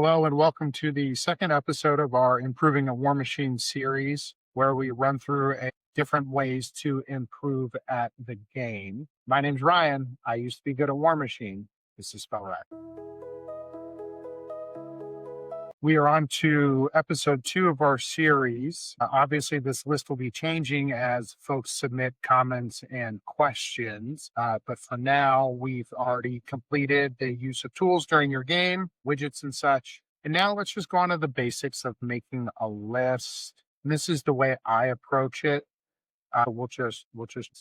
Hello and welcome to the second episode of our Improving a Warmachine series, where we run through different ways to improve at the game. My name's Ryan. I used to be good at Warmachine. This is spelled right. We are on to episode 2 of our series. Obviously, this list will be changing as folks submit comments and questions. But for now, we've already completed the use of tools during your game, widgets and such. And now let's just go on to the basics of making a list. And this is the way I approach it. We'll just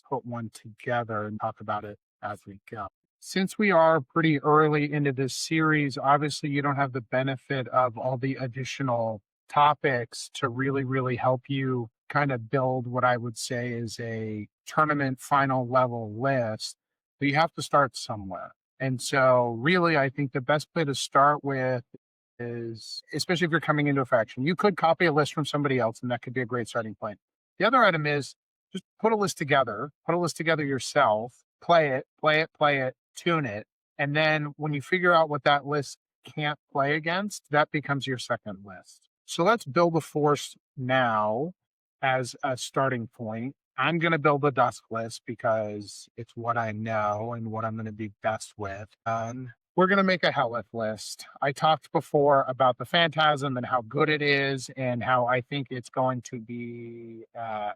put one together and talk about it as we go. Since we are pretty early into this series, obviously you don't have the benefit of all the additional topics to really help you kind of build what I would say is a tournament final level list. But you have to start somewhere. And so really, I think the best play to start with is, especially if you're coming into a faction, you could copy a list from somebody else, and that could be a great starting point. The other item is just put a list together yourself, play it, tune it. And then when you figure out what that list can't play against, that becomes your second list. So let's build a force now as a starting point. I'm going to build a dusk list because it's what I know and what I'm going to be best with. We're going to make a Helith list. I talked before about the Phantasm and how good it is and how I think it's going to be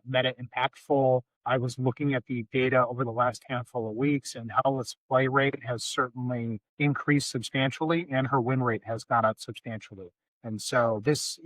meta impactful. I was looking at the data over the last handful of weeks, and Helith's play rate has certainly increased substantially, and her win rate has gone up substantially. And so this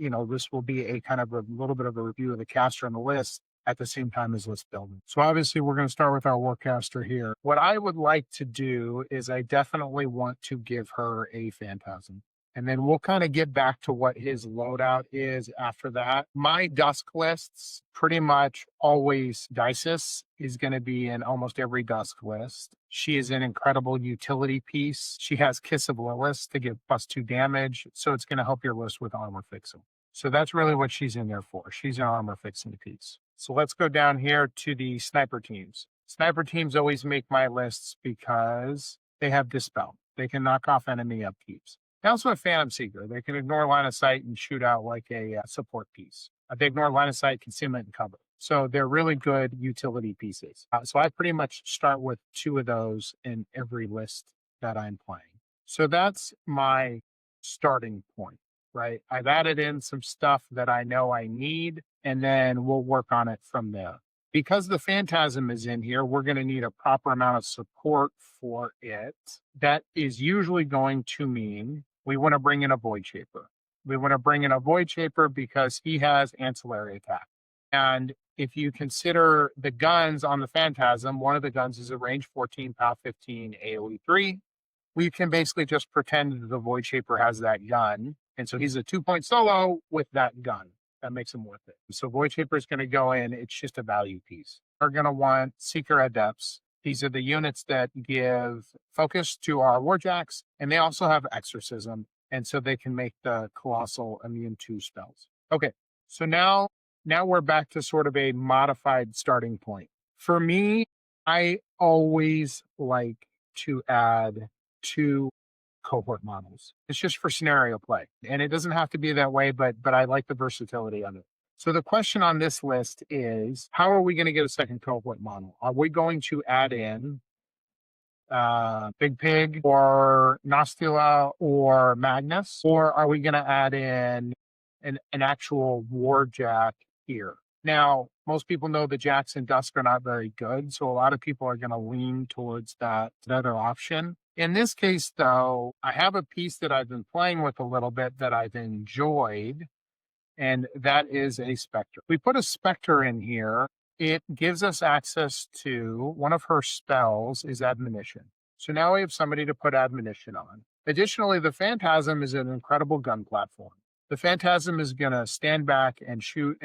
will be a kind of a little bit of a review of the caster and the list at the same time as list building. So obviously we're going to start with our Warcaster here. What I would like to do is I definitely want to give her a Phantasm. And then we'll kind of get back to what his loadout is after that. My Dusk lists, pretty much always Dices is going to be in almost every Dusk list. She is an incredible utility piece. She has Kiss of Lilith to give +2 damage. So it's going to help your list with armor fixing. So that's really what she's in there for. She's an armor fixing piece. So let's go down here to the sniper teams. Sniper teams always make my lists because they have Dispel. They can knock off enemy upkeeps. They also have Phantom Seeker. They can ignore line of sight and shoot out like a support piece. They ignore line of sight, concealment, and cover. So they're really good utility pieces. So I pretty much start with 2 of those in every list that I'm playing. So that's my starting point, right? I've added in some stuff that I know I need, and then we'll work on it from there. Because the Phantasm is in here, we're going to need a proper amount of support for it. That is usually going to mean we want to bring in a Void Shaper. We want to bring in a Void Shaper because he has ancillary attack. And if you consider the guns on the Phantasm, one of the guns is a range 14, POW 15, AoE 3. We can basically just pretend that the Void Shaper has that gun. And so he's a 2-point solo with that gun. That makes him worth it. So Void Shaper is going to go in. It's just a value piece. We're going to want Seeker Adepts. These are the units that give focus to our Warjacks, and they also have Exorcism, and so they can make the Colossal immune to spells. Okay, so now we're back to sort of a modified starting point. For me, I always like to add 2 cohort models. It's just for scenario play. And it doesn't have to be that way, but I like the versatility of it. So the question on this list is, how are we going to get a second cohort model? Are we going to add in Big Pig or Nostula or Magnus? Or are we going to add in an actual Warjack here? Now, most people know the Jacks and Dusk are not very good. So a lot of people are going to lean towards that other option. In this case, though, I have a piece that I've been playing with a little bit that I've enjoyed, and that is a Spectre. We put a Spectre in here. It gives us access to one of her spells is Admonition. So now we have somebody to put Admonition on. Additionally, the Phantasm is an incredible gun platform. The Phantasm is going to stand back and shoot,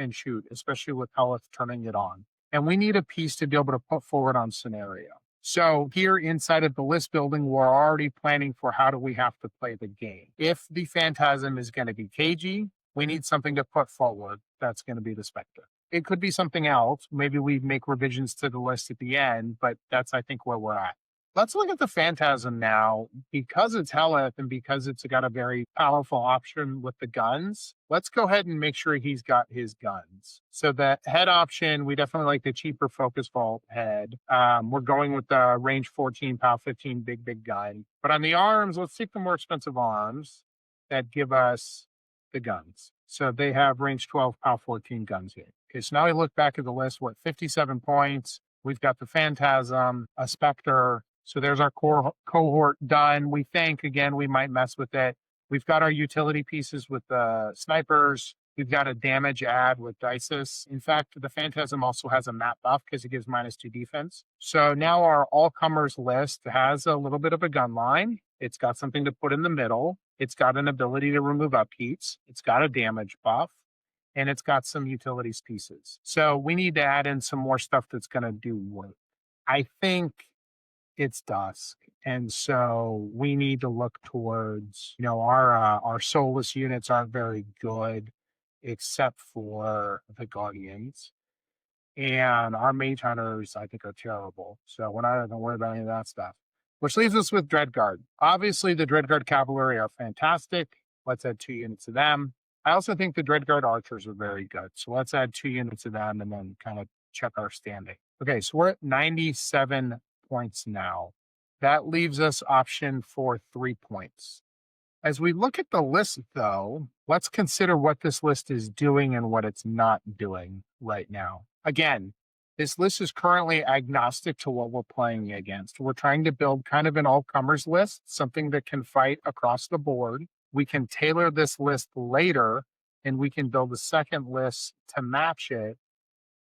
especially with Helith turning it on. And we need a piece to be able to put forward on scenario. So here inside of the list building, we're already planning for how do we have to play the game. If the Phantasm is going to be cagey, we need something to put forward. That's going to be the Spectre. It could be something else. Maybe we make revisions to the list at the end, but that's, I think, where we're at. Let's look at the Phantasm now. Because it's Helith and because it's got a very powerful option with the guns, let's go ahead and make sure he's got his guns. So the head option, we definitely like the cheaper Focus Vault head. We're going with the range 14, POW 15, big gun. But on the arms, let's take the more expensive arms that give us the guns. So they have range 12, POW 14 guns here. Okay, so now we look back at the list, 57 points. We've got the Phantasm, a Spectre. So there's our core cohort done. We think, again, we might mess with it. We've got our utility pieces with the snipers. We've got a damage add with Dices. In fact, the Phantasm also has a map buff because it gives -2 defense. So now our all-comers list has a little bit of a gun line. It's got something to put in the middle. It's got an ability to remove upheats. It's got a damage buff. And it's got some utilities pieces. So we need to add in some more stuff that's going to do work. I think it's dusk. And so we need to look towards, our soulless units aren't very good except for the Guardians. And our mage hunters, I think, are terrible. So we're not going to worry about any of that stuff. Which leaves us with Dreadguard. Obviously, the Dreadguard cavalry are fantastic. Let's add 2 units of them. I also think the Dreadguard archers are very good. So let's add 2 units of them and then kind of check our standing. Okay, so we're at 97 points now. That leaves us option for 3 points. As we look at the list, though, let's consider what this list is doing and what it's not doing right now. Again, this list is currently agnostic to what we're playing against. We're trying to build kind of an all-comers list, something that can fight across the board. We can tailor this list later, and we can build a second list to match it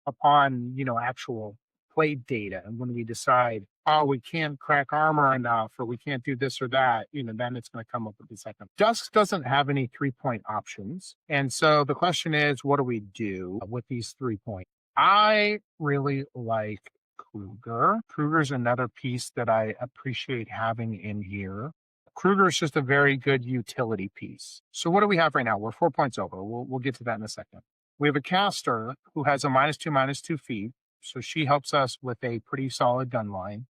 upon, actual play data. And when we decide, oh, we can't crack armor enough, or we can't do this or that, then it's going to come up with the second. Dusk doesn't have any 3-point options. And so the question is, what do we do with these 3 points? I really like Kruger. Kruger's another piece that I appreciate having in here. Kruger is just a very good utility piece. So what do we have right now? We're 4 points over. We'll get to that in a second. We have a caster who has a -2 feet. So she helps us with a pretty solid gun line.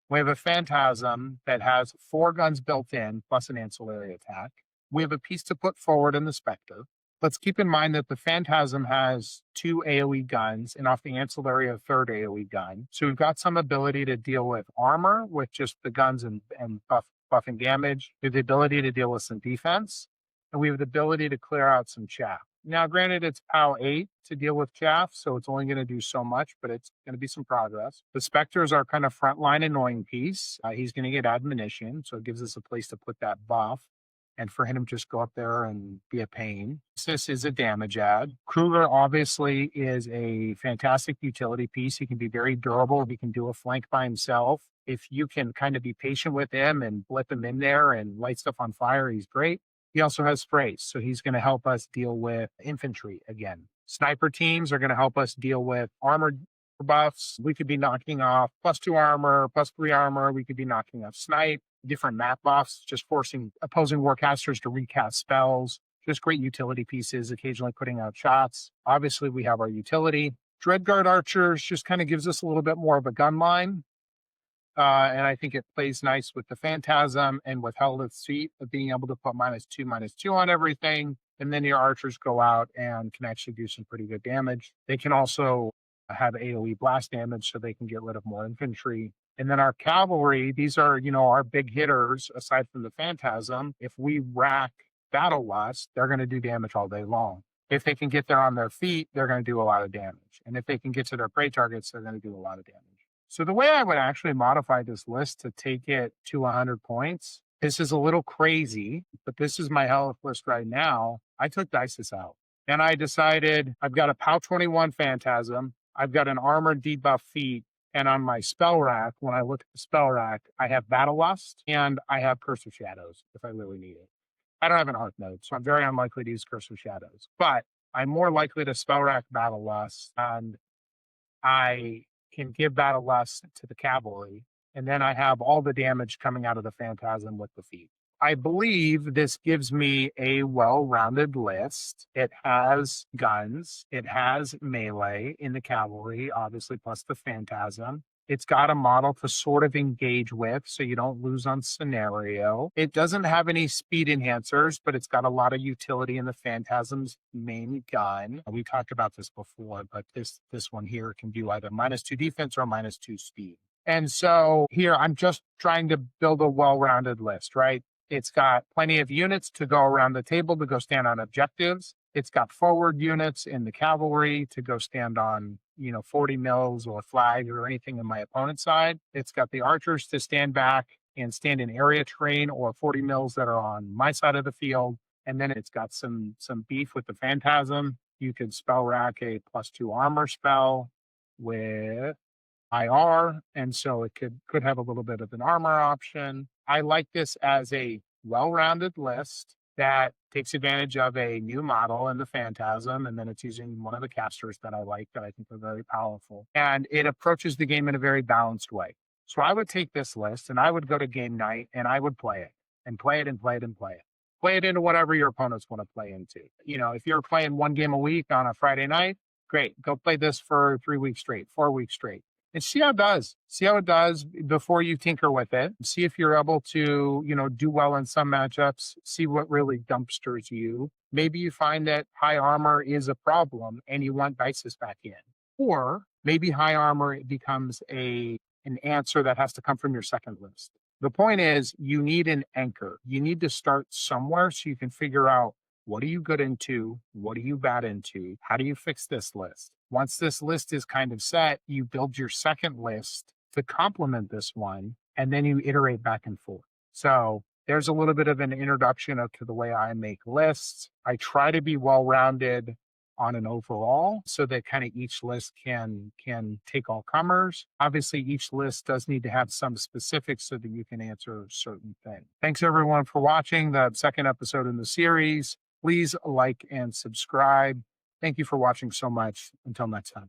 We have a Phantasm that has 4 guns built in, plus an ancillary attack. We have a piece to put forward in the Spectre. Let's keep in mind that the Phantasm has 2 AoE guns, and off the ancillary, a 3rd AoE gun. So we've got some ability to deal with armor with just the guns and buffing damage. We have the ability to deal with some defense, and we have the ability to clear out some chaff. Now, granted, it's POW 8 to deal with chaff, so it's only going to do so much, but it's going to be some progress. The Spectres are kind of frontline annoying piece. He's going to get admonition, so it gives us a place to put that buff. And for him to just go up there and be a pain. This is a damage add. Kruger obviously is a fantastic utility piece. He can be very durable. He can do a flank by himself. If you can kind of be patient with him and blip him in there and light stuff on fire, he's great. He also has sprays, so he's going to help us deal with infantry again. Sniper teams are going to help us deal with armored buffs. We could be knocking off +2 armor, +3 armor. We could be knocking off snipe, different map buffs, just forcing opposing warcasters to recast spells. Just great utility pieces, occasionally putting out shots. Obviously, we have our utility. Dreadguard archers just kind of gives us a little bit more of a gun line. And I think it plays nice with the Phantasm and with Helith's feat of being able to put -2 on everything. And then your archers go out and can actually do some pretty good damage. They can also have AoE blast damage so they can get rid of more infantry. And then our cavalry, these are, our big hitters aside from the Phantasm. If we rack Battle Lust, they're going to do damage all day long. If they can get there on their feet, they're going to do a lot of damage. And if they can get to their prey targets, they're going to do a lot of damage. So the way I would actually modify this list to take it to 100 points, this is a little crazy, but this is my Helith list right now. I took Dices out and I decided I've got a POW 21 Phantasm. I've got an armored debuff feat. And on my spell rack, when I look at the spell rack, I have Battle Lust and I have Curse of Shadows if I really need it. I don't have an Arc node, so I'm very unlikely to use Curse of Shadows. But I'm more likely to spell rack Battle Lust, and I can give Battle Lust to the cavalry, and then I have all the damage coming out of the Phantasm with the feat. I believe this gives me a well-rounded list. It has guns. It has melee in the cavalry, obviously, plus the Phantasm. It's got a model to sort of engage with so you don't lose on scenario. It doesn't have any speed enhancers, but it's got a lot of utility in the Phantasm's main gun. We talked about this before, but this one here can do either -2 defense or -2 speed. And so here I'm just trying to build a well-rounded list, right? It's got plenty of units to go around the table to go stand on objectives. It's got forward units in the cavalry to go stand on, 40 mils or flag or anything on my opponent's side. It's got the archers to stand back and stand in area terrain or 40 mils that are on my side of the field. And then it's got some beef with the Phantasm. You could spell rack a +2 armor spell with IR, and so it could have a little bit of an armor option. I like this as a well-rounded list that takes advantage of a new model in the Phantasm, and then it's using one of the casters that I like that I think are very powerful. And it approaches the game in a very balanced way. So I would take this list and I would go to game night and I would play it and play it and play it and play it. Play it into whatever your opponents want to play into. If you're playing one game a week on a Friday night, great. Go play this for 3 weeks straight, 4 weeks straight, and see how it does. See how it does before you tinker with it. See if you're able to, do well in some matchups. See what really dumpsters you. Maybe you find that high armor is a problem and you want dices back in. Or maybe high armor becomes an answer that has to come from your second list. The point is you need an anchor. You need to start somewhere so you can figure out, what are you good into? What are you bad into? How do you fix this list? Once this list is kind of set, you build your second list to complement this one, and then you iterate back and forth. So there's a little bit of an introduction to the way I make lists. I try to be well-rounded on an overall so that kind of each list can take all comers. Obviously, each list does need to have some specifics so that you can answer certain things. Thanks everyone for watching the second episode in the series. Please like and subscribe. Thank you for watching so much. Until next time.